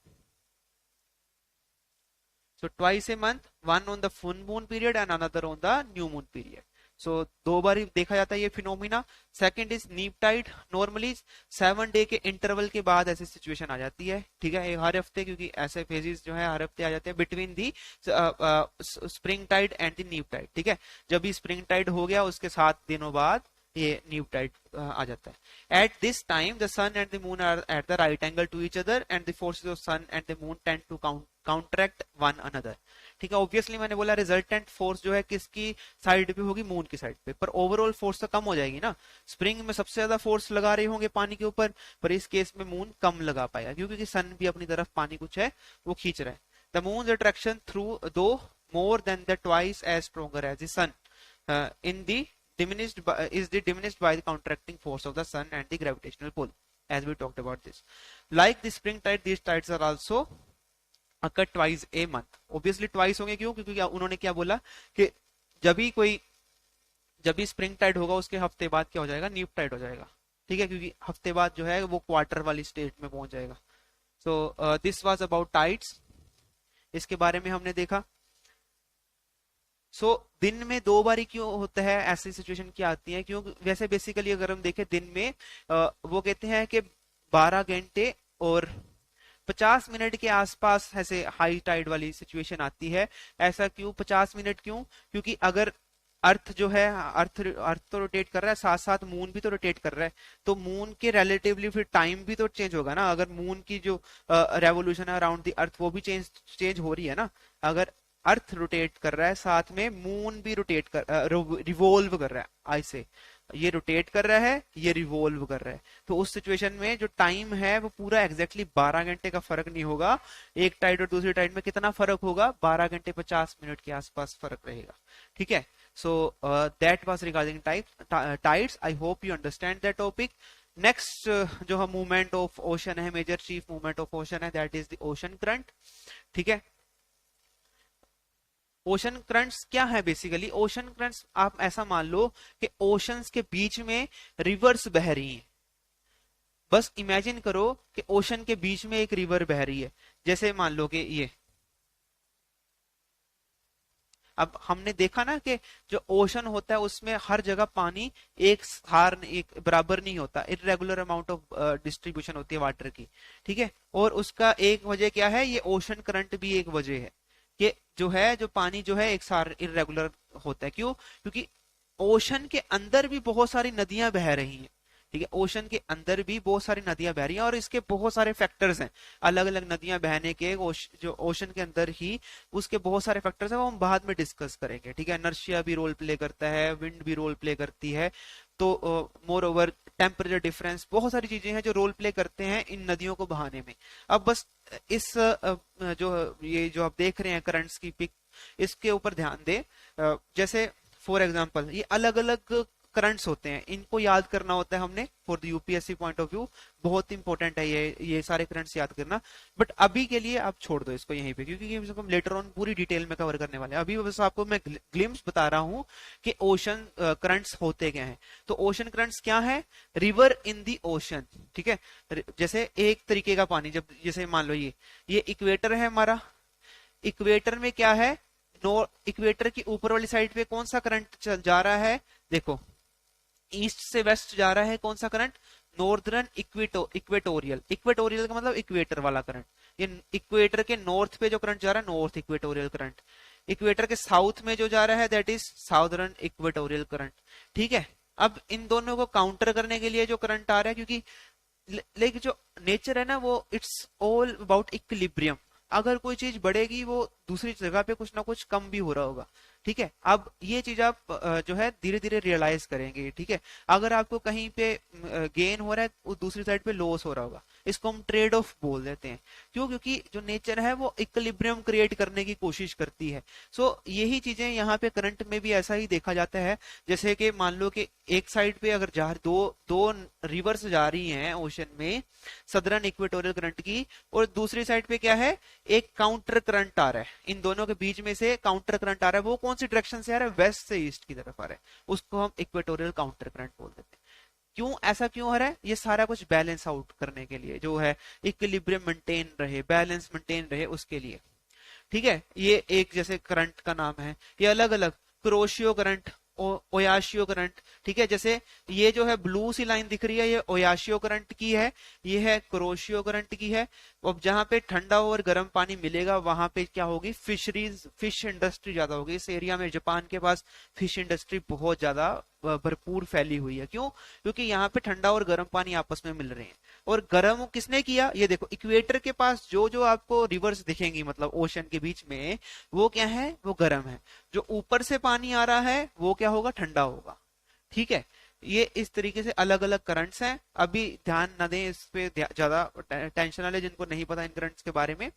So twice a month, one on the full moon period and another on the new moon period. So दो बार ही देखा जाता है ये फिनोमिना। सेकंड इज नीप टाइड। नॉर्मली 7 डे के इंटरवल के बाद ऐसी सिचुएशन आ जाती है, ठीक है, हर हफ्ते, क्योंकि ऐसे फेजेस जो है हर हफ्ते आ जाते हैं between the spring tide and the neap tide, ठीक है। जब भी स्प्रिंग टाइड हो गया उसके 7 दिनों बाद ये न्यू टाइड आ जाता है। At this time the sun and the moon are at the right angle to each other and the forces of sun and the moon tend to counteract one another, ठीक है। Obviously मैंने बोला resultant force जो है किसकी side पे होगी? Moon की साइड पे। पर ओवरऑल फोर्स तो कम हो जाएगी ना। स्प्रिंग में सबसे ज्यादा फोर्स लगा रहे होंगे पानी के ऊपर, पर इस केस में मून कम लगा पाएगा, क्योंकि सन भी अपनी तरफ पानी कुछ है वो खींच रहा है। The moon attraction through though more than the twice as stronger as the sun in the diminished by the counteracting force of the sun and the gravitational pull, as we talked about this. Like the spring tide, these tides are also occur twice a month. Obviously twice होंगे, क्यों? क्योंकि उन्होंने क्या बोला कि जब भी spring Tide होगा उसके हफ्ते बाद क्या हो जाएगा? न्यूप टाइड हो जाएगा, ठीक है, क्योंकि हफ्ते बाद जो है वो क्वार्टर वाली स्टेट में पहुंच जाएगा। सो दिस वाज अबाउट टाइड्स, इसके बारे में हमने देखा। दिन में दो बारी क्यों होता है? ऐसी सिचुएशन क्या आती है? क्यों? वैसे बेसिकली अगर हम देखें दिन में वो कहते हैं कि 12 घंटे और 50 मिनट के आसपास ऐसे हाई टाइड वाली सिचुएशन आती है। ऐसा क्यों 50 मिनट? क्यों? क्योंकि अगर अर्थ जो है, अर्थ तो रोटेट कर रहा है, साथ साथ मून भी तो रोटेट कर रहा है, तो मून के रिलेटिवली फिर टाइम भी तो चेंज होगा ना। अगर मून की जो रेवोल्यूशन है अराउंड द अर्थ वो भी चेंज हो रही है ना। अगर अर्थ रोटेट कर रहा है साथ में मून भी रोटेट कर रिवोल्व कर रहा है, ऐसे ये रोटेट कर रहा है, ये रिवोल्व कर रहा है, तो उस सिचुएशन में जो टाइम है वो पूरा एग्जैक्टली 12 घंटे का फर्क नहीं होगा। एक टाइड और दूसरी टाइड में कितना फर्क होगा? 12 घंटे 50 मिनट के आसपास फर्क रहेगा, ठीक है। So that was regarding tides. I hope you understand that topic. Next जो हम मूवमेंट ऑफ ओशन है, major chief movement of ocean है, that is the ocean current, ठीक है। ओशन करंट्स क्या है? बेसिकली ओशन करंट्स आप ऐसा मान लो कि ओशंस के बीच में रिवर्स बह रही हैं। बस इमेजिन करो कि ओशन के बीच में एक रिवर बह रही है। जैसे मान लो कि ये, अब हमने देखा ना कि जो ओशन होता है उसमें हर जगह पानी एक सार एक बराबर नहीं होता, इरेगुलर अमाउंट ऑफ डिस्ट्रीब्यूशन होती है वाटर की। ठीक है, और उसका एक वजह क्या है? ये ओशन करंट भी एक वजह है कि जो है, जो पानी जो है एक सार इरेगुलर होता है। क्यों? क्योंकि ओशन के अंदर भी बहुत सारी नदियां बह रही हैं। ठीक है, ओशन के अंदर भी बहुत सारी नदियां बह रही हैं और इसके बहुत सारे फैक्टर्स हैं। अलग अलग नदियां बहने के जो ओशन के अंदर ही उसके बहुत सारे फैक्टर्स हैं, वो हम बाद में डिस्कस करेंगे। ठीक है, नर्सिया भी रोल प्ले करता है, विंड भी रोल प्ले करती है, तो मोर ओवर टेम्परेचर डिफरेंस, बहुत सारी चीजें हैं जो रोल प्ले करते हैं इन नदियों को बहाने में। अब बस इस जो ये जो आप देख रहे हैं करंट्स की पिक, इसके ऊपर ध्यान दें। जैसे फॉर एग्जांपल ये अलग अलग करंट्स होते हैं, इनको याद करना होता है हमने for the UPSC point of view. बहुत इंपॉर्टेंट है ये सारे करंट्स याद करना। बट अभी के लिए आप छोड़ दो इसको यहीं पे, क्योंकि हम लेटर ऑन पूरी डिटेल में कवर करने वाले हैं। अभी बस आपको मैं ग्लिम्स बता रहा हूं कि ओशन करंट्स होते क्या हैं। तो ओशन करंट्स क्या है? River in the ocean. ठीक है, जैसे एक तरीके का पानी, जब जैसे मान लो ये इक्वेटर है हमारा। इक्वेटर में क्या है? इक्वेटर की ऊपर वाली साइड पे कौन सा करंट चल जा रहा है? देखो, ईस्ट से वेस्ट जा रहा है कौन सा करंट? Northern equatorial. इक्वेटोरियल का मतलब इक्वेटर वाला करंट। ये इक्वेटर के नॉर्थ पे जो करंट जा रहा है, नॉर्थ इक्वेटोरियल करंट। इक्वेटर के साउथ में जो जा रहा है, that is southern equatorial current. ठीक है, अब इन दोनों को काउंटर करने के लिए जो करंट आ रहा है, क्योंकि लेकिन जो नेचर है ना, वो इट्स ऑल अबाउट इक्विलिब्रियम। अगर कोई चीज बढ़ेगी, वो दूसरी जगह पे कुछ ना कुछ कम भी हो रहा होगा। ठीक है, अब ये चीज आप जो है धीरे धीरे रियलाइज करेंगे। ठीक है, अगर आपको कहीं पे गेन हो रहा है, वो दूसरी साइड पे लॉस हो रहा होगा, इसको हम ट्रेड ऑफ बोल देते हैं। क्यों? क्योंकि जो नेचर है वो इक्विलिब्रियम क्रिएट करने की कोशिश करती है। सो यही चीजें यहाँ पे करंट में भी ऐसा ही देखा जाता है। जैसे कि मान लो कि एक साइड पे अगर दो दो रिवर्स जा रही हैं ओशन में, सदर्न इक्वेटोरियल करंट की, और दूसरी साइड पे क्या है? एक काउंटर करंट आ रहा है। इन दोनों के बीच में से काउंटर करंट आ रहा है। वो कौन सी डायरेक्शन से आ रहा है? वेस्ट से ईस्ट की तरफ आ रहा है। उसको हम इक्वेटोरियल काउंटर करंट बोल देते हैं। क्यों ऐसा क्यों हो रहा है? ये सारा कुछ बैलेंस आउट करने के लिए, जो है इक्विलिब्रियम मेंटेन रहे, बैलेंस मेंटेन रहे, उसके लिए। ठीक है, ये एक जैसे करंट का नाम है। ये अलग अलग क्रोशियो करंट, ओयाशियो करंट। ठीक है, जैसे ये जो है ब्लू सी लाइन दिख रही है, ये ओयाशियो करंट की है, ये है क्रोशियो करंट की है। अब जहां पे ठंडा और गर्म पानी मिलेगा, वहां पे क्या होगी? फिशरीज, फिश इंडस्ट्री ज्यादा होगी। इस एरिया में जापान के पास फिश इंडस्ट्री बहुत ज्यादा भरपूर फैली हुई है। क्यों? क्योंकि यहाँ पे ठंडा और गर्म पानी आपस में मिल रहे हैं। और गर्म किसने किया? ये देखो, इक्वेटर के पास जो जो आपको रिवर्स दिखेंगी, मतलब ओशन के बीच में, वो क्या है? वो गर्म है। जो ऊपर से पानी आ रहा है, वो क्या होगा? ठंडा होगा। ठीक है, ये इस तरीके से अलग अलग करंट्स हैं। अभी ध्यान न दें इस पे ज्यादा, टेंशन वाले जिनको नहीं पता इन करंट्स के बारे में।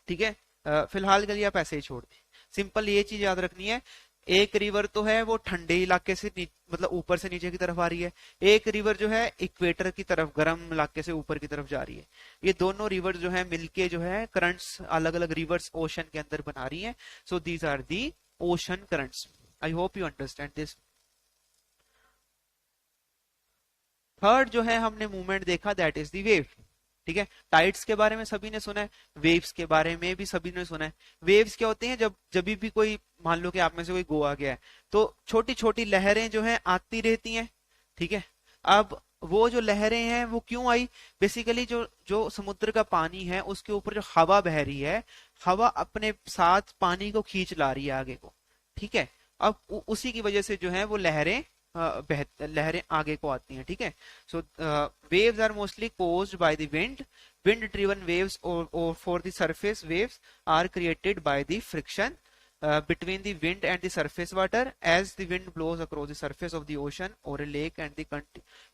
ठीक है, फिलहाल के लिए आप ऐसे ही छोड़ दें। सिंपल ये चीज याद रखनी है, एक रिवर तो है वो ठंडे इलाके से मतलब ऊपर से नीचे की तरफ आ रही है। एक रिवर जो है इक्वेटर की तरफ, गर्म इलाके से ऊपर की तरफ जा रही है। ये दोनों रिवर जो है मिलके जो है करंट्स, अलग अलग रिवर्स ओशन के अंदर बना रही हैं। So these are the ocean currents. I hope you understand this. Third जो है हमने मूवमेंट देखा, दैट इज दी वेव। ठीक है, टाइड्स के बारे में सभी ने सुना है, वेव्स के बारे में भी सभी ने सुना है। वेव्स क्या होते हैं? जब जब भी कोई, मान लो कि आप में से कोई गोवा गया है, तो छोटी छोटी लहरें जो है आती रहती हैं। ठीक है, अब वो जो लहरें हैं वो क्यों आई? बेसिकली जो जो समुद्र का पानी है, उसके ऊपर जो हवा बह रही है, हवा अपने साथ पानी को खींच ला रही है आगे को। ठीक है, अब उसी की वजह से जो है वो लहरें लहरें आगे को आती हैं। ठीक है, so waves are mostly caused by the wind. Wind driven waves और for the surface waves are created by the friction between the wind and the surface water as the wind blows across the surface of the ocean or a lake, and the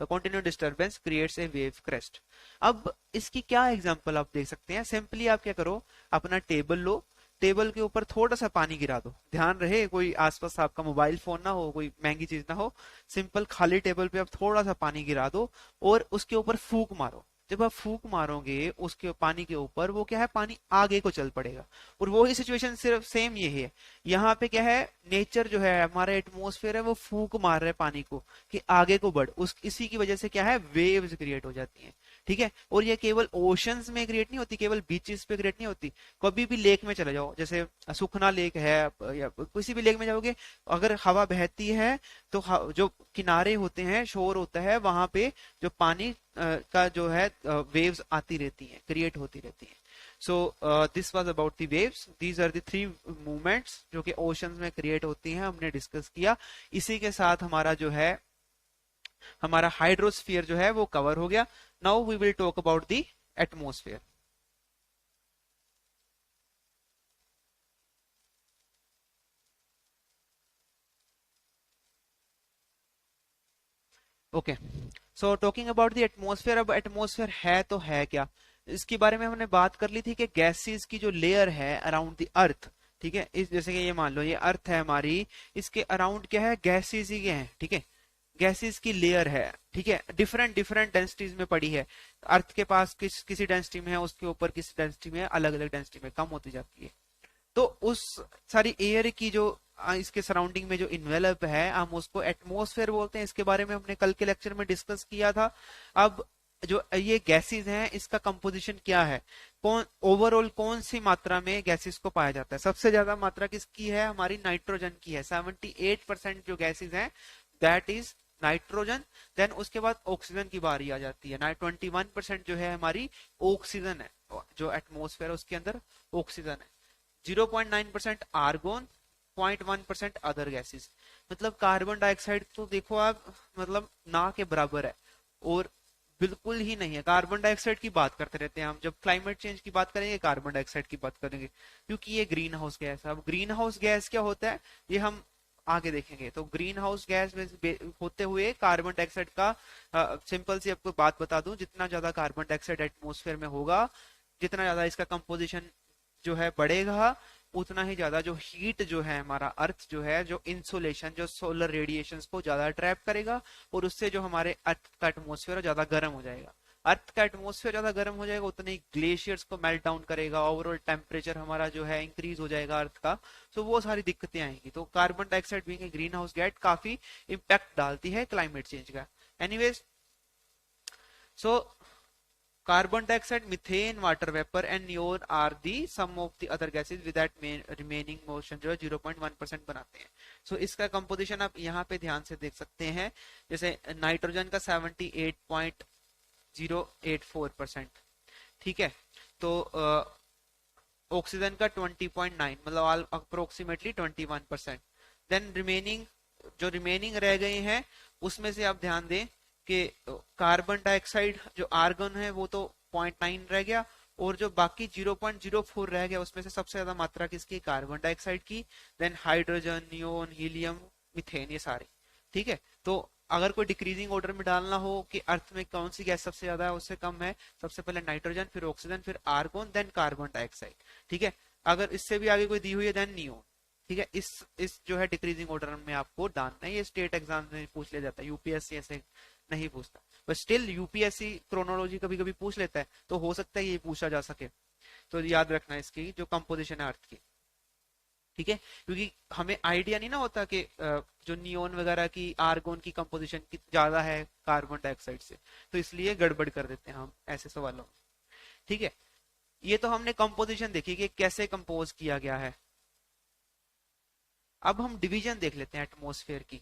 continuous disturbance creates a wave crest. अब इसकी क्या example आप देख सकते हैं? Simply आप क्या करो, अपना टेबल लो, टेबल के ऊपर थोड़ा सा पानी गिरा दो। ध्यान रहे कोई आसपास आपका मोबाइल फोन ना हो, कोई महंगी चीज ना हो। सिंपल खाली टेबल पे आप थोड़ा सा पानी गिरा दो और उसके ऊपर फूंक मारो। जब आप फूंक मारोगे उसके पानी के ऊपर, वो क्या है, पानी आगे को चल पड़ेगा। और वही सिचुएशन सिर्फ सेम ये है, यहाँ पे क्या है, नेचर जो है, हमारा एटमॉस्फेयर है, वो फूंक मार रहा है पानी को कि आगे को बढ़, उस इसी की वजह से क्या है, वेव्स क्रिएट हो जाती हैं। ठीक है, और ये केवल ओशंस में क्रिएट नहीं होती, केवल बीचेस पे क्रिएट नहीं होती, कभी भी लेक में चले जाओ, जैसे सुखना लेक है या किसी भी लेक में जाओगे, अगर हवा बहती है तो जो किनारे होते हैं, शोर होता है, वहां पे जो पानी का जो है वेव्स आती रहती हैं, क्रिएट होती रहती हैं। So this was about the waves, these are the three movements जो कि ओशंस में क्रिएट होती हैं, हमने डिस्कस किया। इसी के साथ हमारा जो है, हमारा हाइड्रोस्फीयर जो है वो कवर हो गया। Now we will talk about the atmosphere. Okay, so talking about the atmosphere. अब एटमॉस्फेयर है तो है क्या, इसके बारे में हमने बात कर ली थी कि गैसेस की जो लेयर है अराउंड द अर्थ, ठीक है, इस जैसे कि ये मान लो ये अर्थ है हमारी, इसके अराउंड क्या है, गैसेस ही हैं, ठीक है, गैसेस की लेयर है, ठीक है, डिफरेंट डिफरेंट डेंसिटीज में पड़ी है। अर्थ के पास किसी डेंसिटी में है, उसके ऊपर किसी डेंसिटी में, अलग अलग डेंसिटी में कम होती जाती है। तो उस सारी एयर की जो इसके सराउंडिंग में जो इन्वेलप है, हम उसको एटमॉस्फेयर बोलते हैं। इसके बारे में हमने कल के लेक्चर में डिस्कस किया था। अब जो ये गैसेस हैं, इसका कंपोजिशन क्या है, कौन ओवरऑल कौन सी मात्रा में गैसेस को पाया जाता है, सबसे ज्यादा मात्रा किसकी है, हमारी नाइट्रोजन की है। 78% जो गैसेस हैं दैट इज नाइट्रोजन। देन उसके बाद ऑक्सीजन की बारी आ जाती है। 21% जो है हमारी ऑक्सीजन है, जो एटमॉस्फेयर है उसके अंदर ऑक्सीजन है। 0.9% आर्गोन, 0.1% अदर गैसेस। मतलब कार्बन डाइऑक्साइड तो देखो आप, मतलब ना के बराबर है, और बिल्कुल ही नहीं है। कार्बन डाइऑक्साइड की बात करते रहते हैं हम, जब क्लाइमेट चेंज की बात करेंगे कार्बन डाइऑक्साइड की बात करेंगे, क्योंकि ये ग्रीन हाउस गैस है। अब ग्रीन हाउस गैस क्या होता है ये हम आगे देखेंगे। तो ग्रीन हाउस गैस में होते हुए कार्बन डाइऑक्साइड का सिंपल सी आपको बात बता दूं, जितना ज्यादा कार्बन डाइऑक्साइड एटमोस्फेयर में होगा, जितना ज्यादा इसका कंपोजिशन जो है बढ़ेगा, उतना ही ज्यादा जो हीट जो है हमारा अर्थ जो है, जो इंसुलेशन, जो सोलर रेडिएशन को ज्यादा ट्रैप करेगा, और उससे जो हमारे अर्थ का एटमोस्फेयर ज्यादा गर्म हो जाएगा। अर्थ का एटमोस्फेयर ज्यादा गर्म हो जाएगा, उतने ही ग्लेशियर्स को मेल्ट डाउन करेगा, ओवरऑल टेम्परेचर हमारा जो है इंक्रीज हो जाएगा अर्थ का। तो वो सारी दिक्कतें आएंगी। तो carbon dioxide being a green house gas काफी इम्पैक्ट डालती है क्लाइमेट चेंज का। Anyways, so carbon dioxide, methane, water vapor and neon are the some of the other gases with that remaining motion जो है 0.1% बनाते हैं। सो इसका कंपोजिशन आप यहाँ पे ध्यान से देख सकते हैं। जैसे नाइट्रोजन का 78.084%, ठीक है, तो ऑक्सीजन का 20.9, मतलब अप्रोक्सीमेटली 21%। देन रिमेनिंग, जो रिमेनिंग रह गए हैं उसमें से आप ध्यान दें कि कार्बन डाइऑक्साइड जो आर्गन है वो तो 0.9 रह गया, और जो बाकी 0.04 रह गया उसमें से सबसे ज्यादा मात्रा किसकी, कार्बन डाइऑक्साइड की। Then hydrogen, neon, helium, methane, ये सारे, ठीक है। तो अगर कोई डिक्रीजिंग ऑर्डर में डालना हो कि अर्थ में कौन सी गैस सबसे ज्यादा है, उससे कम है, सबसे पहले नाइट्रोजन, फिर ऑक्सीजन, फिर आर्गन, देन कार्बन डाइऑक्साइड, ठीक है। अगर इससे भी आगे कोई दी हुई है देन नियोन, ठीक है। इस जो है डिक्रीजिंग ऑर्डर में आपको डालना है। ये स्टेट एग्जाम में पूछ लिया जाता है, यूपीएससी ऐसे नहीं पूछता, बट स्टिल यूपीएससी क्रोनोलॉजी कभी कभी पूछ लेता है, तो हो सकता है ये पूछा जा सके। तो याद रखना इसकी जो कंपोजिशन है अर्थ की, ठीक है, क्योंकि हमें आइडिया नहीं ना होता कि जो नियोन वगैरह की, आर्गोन की कंपोजिशन ज्यादा है कार्बन डाइऑक्साइड से, तो इसलिए गड़बड़ कर देते हैं हम ऐसे सवालों में, ठीक है। ये तो हमने कंपोजिशन देखी कि कैसे कंपोज किया गया है। अब हम डिवीजन देख लेते हैं एटमॉस्फेयर की।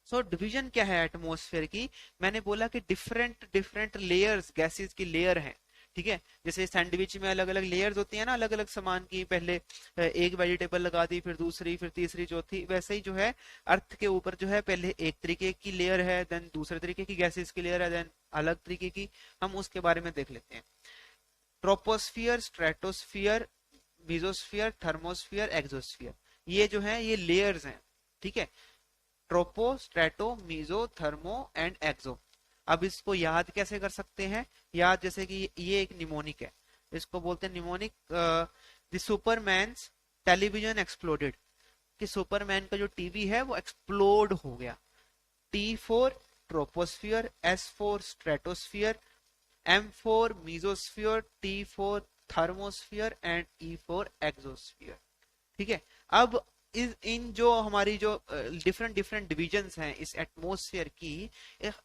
सो डिवीजन क्या है एटमॉस्फेयर की, मैंने बोला कि डिफरेंट डिफरेंट लेयर्स, गैसेस की लेयर हैं, ठीक है। जैसे सैंडविच में अलग अलग लेयर्स होती है ना, अलग अलग सामान की, पहले एक वेजिटेबल लगा दी, फिर दूसरी, फिर तीसरी, चौथी, वैसे ही जो है अर्थ के ऊपर जो है पहले एक तरीके की लेयर है, देन दूसरे तरीके की गैसेस की लेयर है, देन अलग तरीके की। हम उसके बारे में देख लेते हैं। Troposphere, stratosphere, mesosphere, thermosphere, exosphere, ये जो है ये लेयर्स हैं, ठीक है। Tropo, strato, meso, thermo and exo. अब इसको याद कैसे कर सकते हैं, याद जैसे कि ये एक निमोनिक है, इसको बोलते हैं mnemonic. The Superman's television exploded, कि सुपरमैन का जो टीवी है वो एक्सप्लोड हो गया। T4 troposphere, S4 stratosphere, M for mesosphere, T for thermosphere and E for exosphere. ठीक है। अब इन जो हमारी जो डिफरेंट डिफरेंट डिविजन्स हैं इस एटमॉस्फेयर की,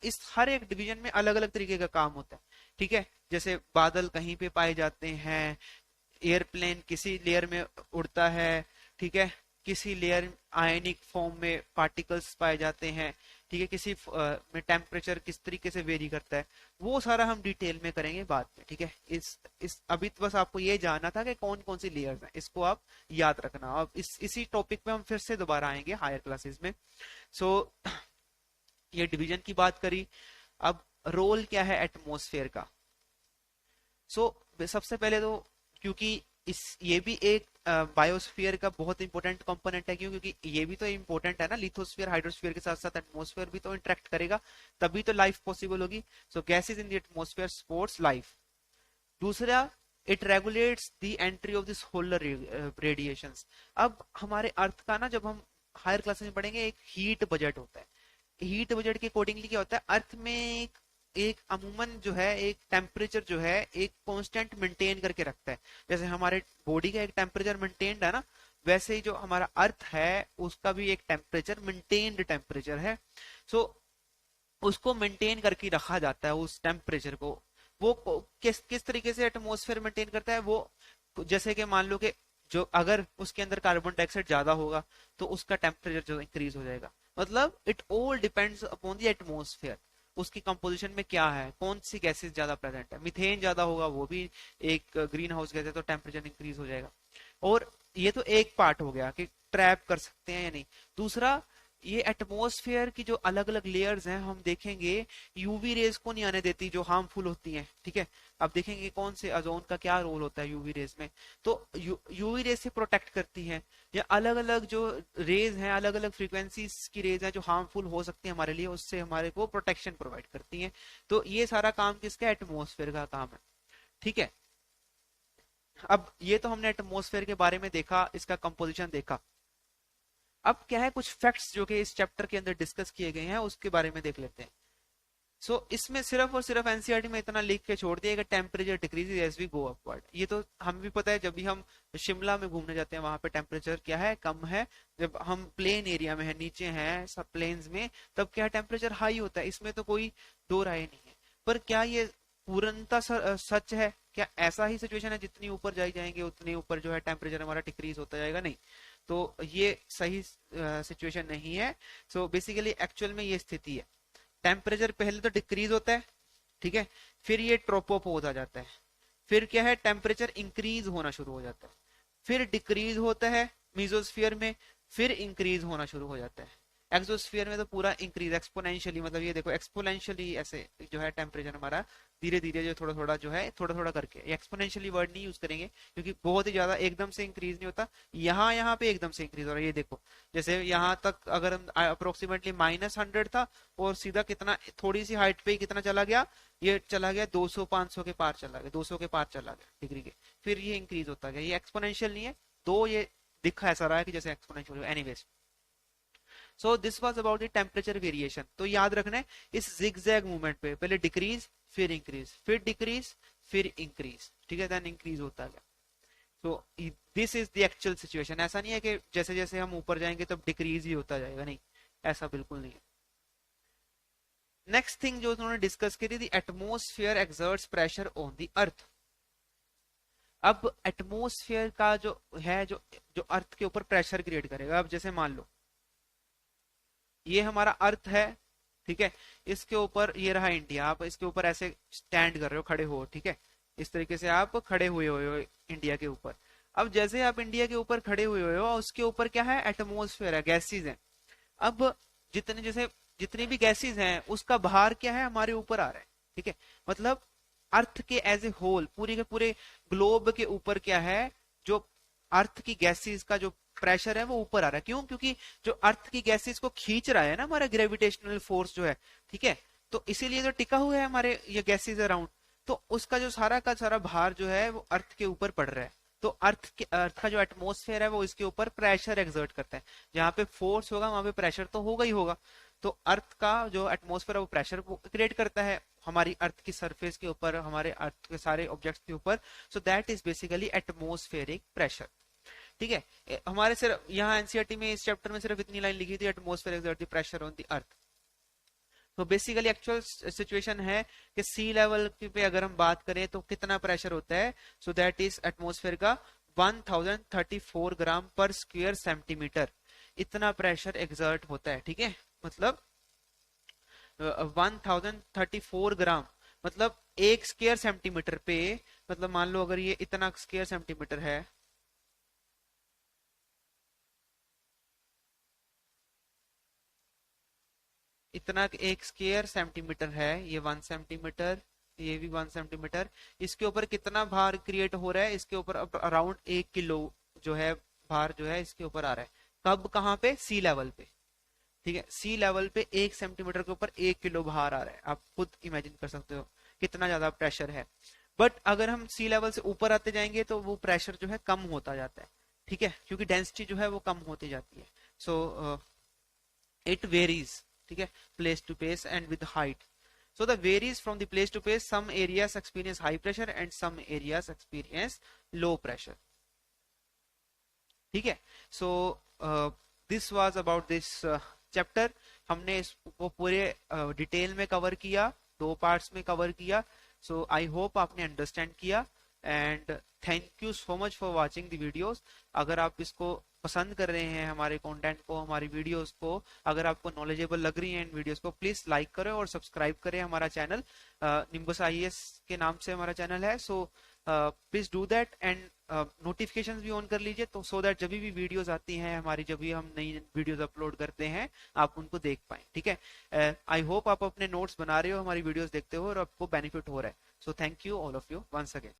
इस हर एक डिवीजन में अलग अलग तरीके का काम होता है। ठीक है। जैसे बादल कहीं पे पाए जाते हैं, एयरप्लेन किसी लेयर में उड़ता है। ठीक है। किसी लेयर आयनिक फॉर्म में पार्टिकल्स पाए जाते हैं। ठीक है। किसी में टेम्परेचर किस तरीके से वेरी करता है, वो सारा हम डिटेल में करेंगे बाद में। ठीक है। इस अभी तो बस आपको ये जानना था कि कौन कौन सी लेयर्स हैं, इसको आप याद रखना। अब इसी टॉपिक पे हम फिर से दोबारा आएंगे हायर क्लासेस में। सो ये डिवीजन की बात करी। अब रोल क्या है एटमॉस्फेयर का। सबसे पहले तो, क्योंकि ये भी एक बायोस्फीयर का बहुत इंपॉर्टेंट कंपोनेंट है, क्योंकि ये भी तो इंपॉर्टेंट है ना, लिथोस्फीयर हाइड्रोस्फीयर के साथ साथ एटमॉस्फेयर भी तो इंटरेक्ट करेगा, तभी तो लाइफ पॉसिबल होगी। So gases in the atmosphere supports life. दूसरा, it regulates the entry of this solar radiations. अब हमारे अर्थ का ना, जब हम हायर क्लासेस में पढ़ेंगे, एक हीट बजट होता है। हीट बजट के अकॉर्डिंगली क्या होता है, अर्थ में एक अमूमन जो है एक टेम्परेचर जो है एक कांस्टेंट मेंटेन करके रखता है। जैसे हमारे बॉडी का एक टेम्परेचर मेंटेन्ड है ना, वैसे ही जो हमारा अर्थ है उसका भी एक टेम्परेचर मेंटेन्ड टेम्परेचर है। सो उसको मेंटेन करके रखा जाता है उस टेम्परेचर को। वो किस किस तरीके से एटमॉस्फेयर मेंटेन करता है वो, जैसे कि मान लो कि जो अगर उसके अंदर कार्बन डाइऑक्साइड ज्यादा होगा तो उसका टेम्परेचर जो इंक्रीज हो जाएगा। मतलब it all depends upon the atmosphere, उसकी कंपोजिशन में क्या है, कौन सी गैसेस ज्यादा प्रेजेंट है। मिथेन ज्यादा होगा, वो भी एक ग्रीन हाउस गैस है, तो टेम्परेचर इंक्रीज हो जाएगा। और ये तो एक पार्ट हो गया कि ट्रैप कर सकते हैं या नहीं। दूसरा, ये एटमॉस्फेयर की जो अलग अलग लेयर्स हैं हम देखेंगे, यूवी रेज को नहीं आने देती जो हार्मफुल होती हैं। ठीक है। अब देखेंगे कौन से ओजोन का क्या रोल होता है यूवी रेज में। तो यूवी रेज से प्रोटेक्ट करती है, या अलग अलग जो रेज हैं, अलग अलग फ्रीक्वेंसीज की रेज हैं जो हार्मफुल हो सकती है हमारे लिए, उससे हमारे को प्रोटेक्शन प्रोवाइड करती है। तो ये सारा काम किसका, एटमॉस्फेयर का काम है। ठीक है। अब ये तो हमने एटमॉस्फेयर के बारे में देखा, इसका कंपोजिशन देखा। अब क्या है, कुछ फैक्ट्स जो कि इस चैप्टर के अंदर डिस्कस किए गए हैं उसके बारे में देख लेते हैं। इसमें सिर्फ और सिर्फ एनसीईआरटी में इतना लिख के छोड़ दिया कि temperature decrease as we go upward. ये तो हमें भी पता है, जब भी हम शिमला में घूमने जाते हैं वहां पे टेम्परेचर क्या है, कम है। जब हम प्लेन एरिया में है, नीचे हैं सब प्लेन्स में, तब क्या है, टेम्परेचर हाई होता है। इसमें तो कोई दो राय नहीं है। पर क्या ये पूर्णतः सच है? क्या ऐसा ही सिचुएशन है, जितनी ऊपर जाएंगे उतनी ऊपर जो है टेम्परेचर हमारा डिक्रीज होता जाएगा? नहीं, तो ये सही सिचुएशन नहीं है। बेसिकली एक्चुअल में ये स्थिति है, टेम्परेचर पहले तो डिक्रीज होता है। ठीक है। फिर ये ट्रॉप अप हो जाता है। फिर क्या है, टेम्परेचर इंक्रीज होना शुरू हो जाता है। फिर डिक्रीज होता है मीजोस्फीयर में, फिर इंक्रीज होना शुरू हो जाता है। एक्सोस्फीयर में तो पूरा इंक्रीज एक्सपोनेंशियली, मतलब ये देखो एक्सपोनेंशियली ऐसे जो है टेम्परेचर हमारा धीरे धीरे जो थोड़ा थोड़ा जो है थोड़ा थोड़ा करके, एक्सपोनेंशियली वर्ड नहीं यूज करेंगे क्योंकि बहुत ही ज्यादा एकदम से इंक्रीज नहीं होता। यहाँ पे एकदम से इंक्रीज हो रहा है। ये देखो, जैसे यहाँ तक अगर हम अप्रोक्सीमेटली -100 था, और सीधा कितना, थोड़ी सी हाइट पे ही कितना चला गया, ये चला गया 200 500 के पार चला गया, 200 के पार चला गया डिग्री के। फिर ये इंक्रीज होता गया। ये एक्सपोनेंशियल नहीं है, तो ये दिखा ऐसा रहा है कि जैसे exponential. Anyways, so this was about the temperature variation. तो याद रखना है, इस जिगजैग मूवमेंट पे पहले डिक्रीज, फिर इंक्रीज, फिर डिक्रीज, फिर इंक्रीज। ठीक है, देन इंक्रीज होता गया। So this is the actual situation. ऐसा नहीं है कि जैसे जैसे हम ऊपर जाएंगे तब डिक्रीज ही होता जाएगा, नहीं, ऐसा बिल्कुल नहीं है। नेक्स्ट थिंग जो उन्होंने डिस्कस करी थी, atmosphere exerts pressure on the earth. अब एटमोस्फियर का जो है, जो जो अर्थ के ऊपर प्रेशर क्रिएट करेगा। अब जैसे मान लो ये हमारा अर्थ है, ठीक है, इसके ऊपर ये रहा इंडिया, आप इसके ऊपर ऐसे स्टैंड कर रहे हो, खड़े हो, ठीक है, इस तरीके से आप खड़े हुए हो इंडिया के ऊपर। अब जैसे आप इंडिया के ऊपर खड़े हुए हो, उसके ऊपर क्या है, एटमोस्फेयर है, गैसेज है। अब जितनी भी गैसेज हैं उसका भार क्या है, हमारे ऊपर आ रहा है। ठीक है, मतलब अर्थ के एज ए होल, पूरे के पूरे ग्लोब के ऊपर क्या है, जो अर्थ की गैसेज का जो प्रेशर है वो ऊपर आ रहा है। क्यों? क्योंकि जो अर्थ की गैसेज को खींच रहा है ना हमारा ग्रेविटेशनल फोर्स जो है, ठीक है, तो इसीलिए जो टिका हुआ है हमारे ये गैसेज अराउंड, तो उसका जो सारा का सारा भार जो है वो अर्थ के ऊपर पड़ रहा है। तो अर्थ का जो एटमोस्फेयर है वो इसके ऊपर प्रेशर एक्सर्ट करता है। जहां पे फोर्स होगा वहां पे प्रेशर तो होगा ही होगा। तो अर्थ का जो एटमोस्फेयर है वो प्रेशर क्रिएट करता है, हमारी अर्थ की सरफेस के ऊपर, हमारे अर्थ के सारे ऑब्जेक्ट्स के ऊपर। सो that is basically atmospheric pressure. ठीक है। हमारे सिर्फ यहाँ एनसीईआरटी में इस चैप्टर में सिर्फ इतनी लाइन लिखी थी, atmosphere exert the pressure on the earth. तो बेसिकली एक्चुअल सिचुएशन है कि सी लेवल पे अगर हम बात करें तो कितना प्रेशर होता है। सो दैट इज एटमॉस्फेयर का 1034 ग्राम पर स्क्वायर सेंटीमीटर, इतना प्रेशर एक्सर्ट होता है। ठीक है, मतलब 1034 ग्राम, मतलब एक स्क्वायर सेंटीमीटर पे, मतलब मान लो अगर ये इतना स्क्वायर सेंटीमीटर है, इतना एक स्क्वायर सेंटीमीटर है, ये 1 सेंटीमीटर, ये भी 1 सेंटीमीटर, इसके ऊपर कितना भार क्रिएट हो रहा है, इसके ऊपर अराउंड 1 किलो जो है भार जो है इसके ऊपर आ रहा है। कब, कहाँ पे, सी लेवल पे। ठीक है, सी लेवल पे 1 सेंटीमीटर के ऊपर 1 किलो भार आ रहा है। आप खुद इमेजिन कर सकते हो कितना ज्यादा प्रेशर है। बट अगर हम सी लेवल से ऊपर आते जाएंगे तो वो प्रेशर जो है कम होता जाता है। ठीक है, क्योंकि डेंसिटी जो है वो कम होती जाती है। सो इट वेरीज, ठीक है, place to place and with height. So the varies from the place to place. Some areas experience high pressure and some areas experience low pressure. ठीक है। सो this was about this chapter. हमने इसको पूरे detail में cover किया, 2 parts में cover किया। सो I hope आपने अंडरस्टैंड किया and thank you so much for watching the videos. अगर आप इसको पसंद कर रहे हैं, हमारे कंटेंट को, हमारी वीडियोस को, अगर आपको नॉलेजेबल लग रही है इन वीडियोस को, प्लीज लाइक करें और सब्सक्राइब करें हमारा चैनल। निम्बस आईएएस के नाम से हमारा चैनल है। So please do that and notifications भी ऑन कर लीजिए, तो सो दैट जब भी वीडियोस आती हैं हमारी, जब भी हम नई वीडियोस अपलोड करते हैं, आप उनको देख पाए। ठीक है, आई होप आप अपने नोट्स बना रहे हो, हमारी वीडियोस देखते हो और आपको बेनिफिट हो रहा है। So thank you all of you once again.